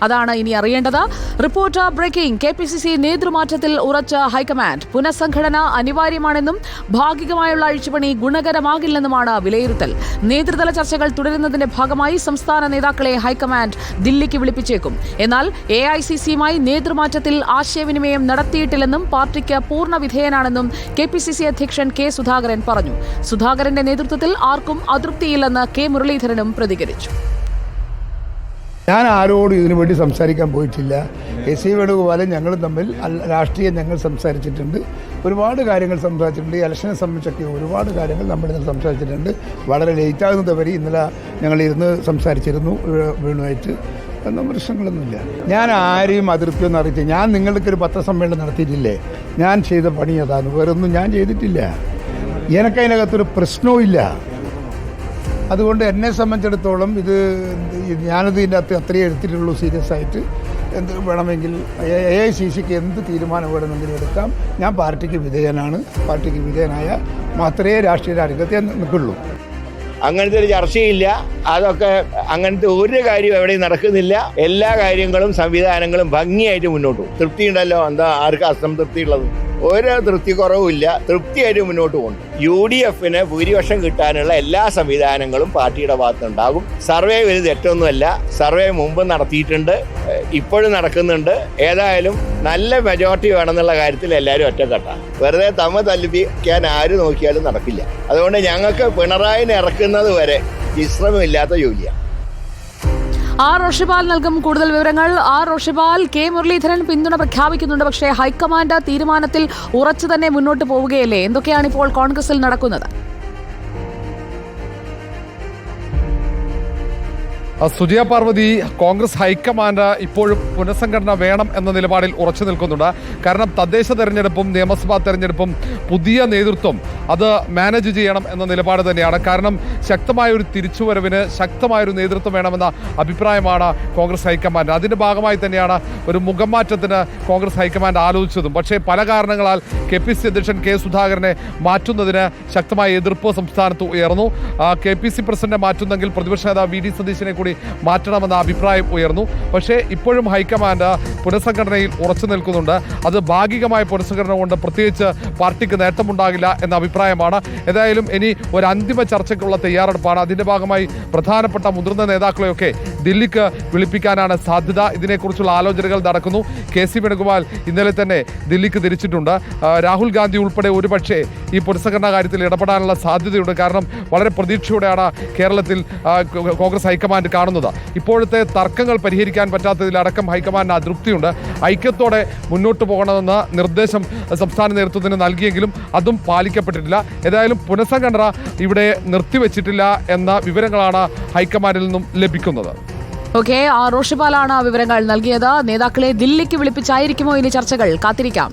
അതാണ് ഇനി അറിയേണ്ടത്. Reporter breaking. KPCC നേതൃമാറ്റത്തിൽ ഉറച്ച ഹൈക്കമാൻഡ്. പുനഃസംഘടന അനിവാര്യമാണെന്നും ഭാഗികമായുള്ള അഴിച്ചുപണി ഗുണകരമാകില്ലെന്നുമാണ് വിലയിരുത്തൽ. നേതൃതല ചർച്ചകൾ തുടരുന്നതിന്റെ ഭാഗമായി സംസ്ഥാന നേതാക്കളെ ഹൈക്കമാൻഡ് ദില്ലിക്ക് വിളിപ്പിച്ചേക്കും. എന്നാൽ AICCയുമായി നേതൃമാറ്റത്തിൽ ആശയവിനിമയം നടത്തിയിട്ടില്ലെന്നും പാർട്ടിക്ക് പൂർണ്ണ വിധേയനാണെന്നും KPCC അധ്യക്ഷൻ K. സുധാകരൻ പറഞ്ഞു. സുധാകരന്റെ നേതൃത്വത്തിൽ ആർക്കും അതൃപ്തിയില്ലെന്ന് K. മുരളീധരനും പ്രതികരിച്ചു. ഞാൻ ആരോടും ഇതിനു വേണ്ടി സംസാരിക്കാൻ പോയിട്ടില്ല. SC വേണുഗോപാലും ഞങ്ങളും തമ്മിൽ രാഷ്ട്രീയം ഞങ്ങൾ സംസാരിച്ചിട്ടുണ്ട്. ഒരുപാട് കാര്യങ്ങൾ സംസാരിച്ചിട്ടുണ്ട്. ഈ ഇലക്ഷനെ സംബന്ധിച്ചൊക്കെ ഒരുപാട് കാര്യങ്ങൾ നമ്മളിന്ന് സംസാരിച്ചിട്ടുണ്ട്. വളരെ ലേറ്റാകുന്നത് വരെ ഇന്നലെ ഞങ്ങളിരുന്ന് സംസാരിച്ചിരുന്നു വേണുമായിട്ട്. ഒന്നും പ്രശ്നങ്ങളൊന്നുമില്ല. ഞാൻ ആരെയും അതൃപ്തിയൊന്നും അറിയിച്ചില്ല. ഞാൻ നിങ്ങൾക്കൊരു പത്രസമ്മേളനം നടത്തിയിട്ടില്ലേ? ഞാൻ ചെയ്ത പണി അതാണ്, വേറൊന്നും ഞാൻ ചെയ്തിട്ടില്ല. എനിക്കതിനകത്തൊരു പ്രശ്നവും ഇല്ല. അതുകൊണ്ട് എന്നെ സംബന്ധിച്ചിടത്തോളം ഞാനത് ഇതിൻ്റെ അകത്ത് അത്രയും എടുത്തിട്ടുള്ളൂ. സീരിയസ് ആയിട്ട് എന്ത് വേണമെങ്കിൽ AICCക്ക് എന്ത് തീരുമാനം വേണമെങ്കിലും എടുക്കാം. ഞാൻ പാർട്ടിക്ക് വിധേയനാണ്. പാർട്ടിക്ക് വിധേയനായ മാത്രമേ രാഷ്ട്രീയ രംഗത്തെ നിൽക്കുള്ളൂ. അങ്ങനത്തെ ഒരു ചർച്ചയില്ല. അതൊക്കെ അങ്ങനത്തെ ഒരു കാര്യം എവിടെയും നടക്കുന്നില്ല. എല്ലാ കാര്യങ്ങളും സംവിധാനങ്ങളും ഭംഗിയായിട്ട് മുന്നോട്ട് പോകും. തൃപ്തിയുണ്ടല്ലോ. എന്താ ആർക്കും അസംതൃപ്തി ഉള്ളത്? ഒരു തൃപ്തി കുറവുമില്ല. തൃപ്തിയായിട്ട് മുന്നോട്ട് പോകും. UDFന് ഭൂരിപക്ഷം കിട്ടാനുള്ള എല്ലാ സംവിധാനങ്ങളും പാർട്ടിയുടെ ഭാഗത്തുണ്ടാകും. സർവേ വലുത് തെറ്റൊന്നുമല്ല. സർവേ മുമ്പ് നടത്തിയിട്ടുണ്ട്, ഇപ്പോഴും നടക്കുന്നുണ്ട്. ഏതായാലും നല്ല മെജോറിറ്റി വേണമെന്നുള്ള കാര്യത്തിൽ എല്ലാവരും ഒറ്റക്കെട്ടാണ്. വെറുതെ തമ്മിൽ തല്ലിപ്പിക്കാൻ ആര് നോക്കിയാലും നടക്കില്ല. അതുകൊണ്ട് ഞങ്ങൾക്ക് പിണറായിനെ ഇറക്കുന്നത് വരെ വിശ്രമമില്ലാത്ത ജോലിയാണ്. റോഷിപാൽ നൽകും കൂടുതൽ വിവരങ്ങൾ. റോഷിപാൽ, K. മുരളീധരൻ പിന്തുണ പ്രഖ്യാപിക്കുന്നുണ്ട്. പക്ഷേ ഹൈക്കമാൻഡ് തീരുമാനത്തിൽ ഉറച്ചു തന്നെ മുന്നോട്ട് പോവുകയല്ലേ? എന്തൊക്കെയാണ് ഇപ്പോൾ കോൺഗ്രസിൽ നടക്കുന്നത്? സുജയ പാർവതി, കോൺഗ്രസ് ഹൈക്കമാൻഡ് ഇപ്പോഴും പുനഃസംഘടന വേണം എന്ന നിലപാടിൽ ഉറച്ചു നിൽക്കുന്നുണ്ട്. കാരണം തദ്ദേശ തെരഞ്ഞെടുപ്പും നിയമസഭാ തെരഞ്ഞെടുപ്പും പുതിയ നേതൃത്വം അത് മാനേജ് ചെയ്യണം എന്ന നിലപാട് തന്നെയാണ്. കാരണം ശക്തമായൊരു തിരിച്ചുവരവിന് ശക്തമായൊരു നേതൃത്വം വേണമെന്ന അഭിപ്രായമാണ് കോൺഗ്രസ് ഹൈക്കമാൻഡ്. അതിൻ്റെ ഭാഗമായി തന്നെയാണ് ഒരു മുഖംമാറ്റത്തിന് കോൺഗ്രസ് ഹൈക്കമാൻഡ് ആലോചിച്ചതും. പക്ഷേ പല കാരണങ്ങളാൽ KPCC അധ്യക്ഷൻ K. സുധാകരനെ മാറ്റുന്നതിന് ശക്തമായ എതിർപ്പ് സംസ്ഥാനത്ത് ഉയർന്നു. KPCC പ്രസിഡന്റിനെ മാറ്റുന്നെങ്കിൽ പ്രതിപക്ഷ നേതാവ് VD സതീശനെ കൂടി മാറ്റണമെന്ന അഭിപ്രായം ഉയർന്നു. പക്ഷേ ഇപ്പോഴും ഹൈക്കമാൻഡ് പുനഃസംഘടനയിൽ ഉറച്ചു നിൽക്കുന്നുണ്ട്. അത് ഭാഗികമായ പുനഃസംഘടന കൊണ്ട് പ്രത്യേകിച്ച് പാർട്ടിക്ക് നേട്ടമുണ്ടാകില്ല എന്ന അഭിപ്രായമാണ്. ഏതായാലും ഇനി ഒരു അന്തിമ ചർച്ചയ്ക്കുള്ള തയ്യാറെടുപ്പാണ്. അതിൻ്റെ ഭാഗമായി പ്രധാനപ്പെട്ട മുതിർന്ന നേതാക്കളെയൊക്കെ ദില്ലിക്ക് വിളിപ്പിക്കാനാണ് സാധ്യത. ഇതിനെക്കുറിച്ചുള്ള ആലോചനകൾ നടക്കുന്നു. KC വേണുഗോപാൽ ഇന്നലെ തന്നെ ദില്ലിക്ക് തിരിച്ചിട്ടുണ്ട്. രാഹുൽ ഗാന്ധി ഉൾപ്പെടെ ഒരുപക്ഷെ ഈ പുനഃസംഘടനാ കാര്യത്തിൽ ഇടപെടാനുള്ള സാധ്യതയുണ്ട്. കാരണം വളരെ പ്രതീക്ഷയോടെയാണ് കേരളത്തിൽ കോൺഗ്രസ് ഹൈക്കമാൻഡ് കാണുന്നത്. ഇപ്പോഴത്തെ തർക്കങ്ങൾ പരിഹരിക്കാൻ പറ്റാത്തതിലടക്കം ഹൈക്കമാൻഡിന് അതൃപ്തിയുണ്ട്. ഐക്യത്തോടെ മുന്നോട്ട് പോകണമെന്ന നിർദ്ദേശം സംസ്ഥാന നേതൃത്വത്തിന് നൽകിയെങ്കിലും അതും പാലിക്കപ്പെട്ടിട്ടില്ല. ഏതായാലും പുനഃസംഘടന ഇവിടെ നിർത്തിവെച്ചിട്ടില്ല എന്ന വിവരങ്ങളാണ് ഹൈക്കമാൻഡിൽ നിന്നും ലഭിക്കുന്നത്. റോഷിപാലാണ് വിവരങ്ങൾ നൽകിയത്. നേതാക്കളെ ദില്ലിക്ക് വിളിപ്പിച്ചായിരിക്കുമോ ഇനി ചർച്ചകൾ? കാത്തിരിക്കാം.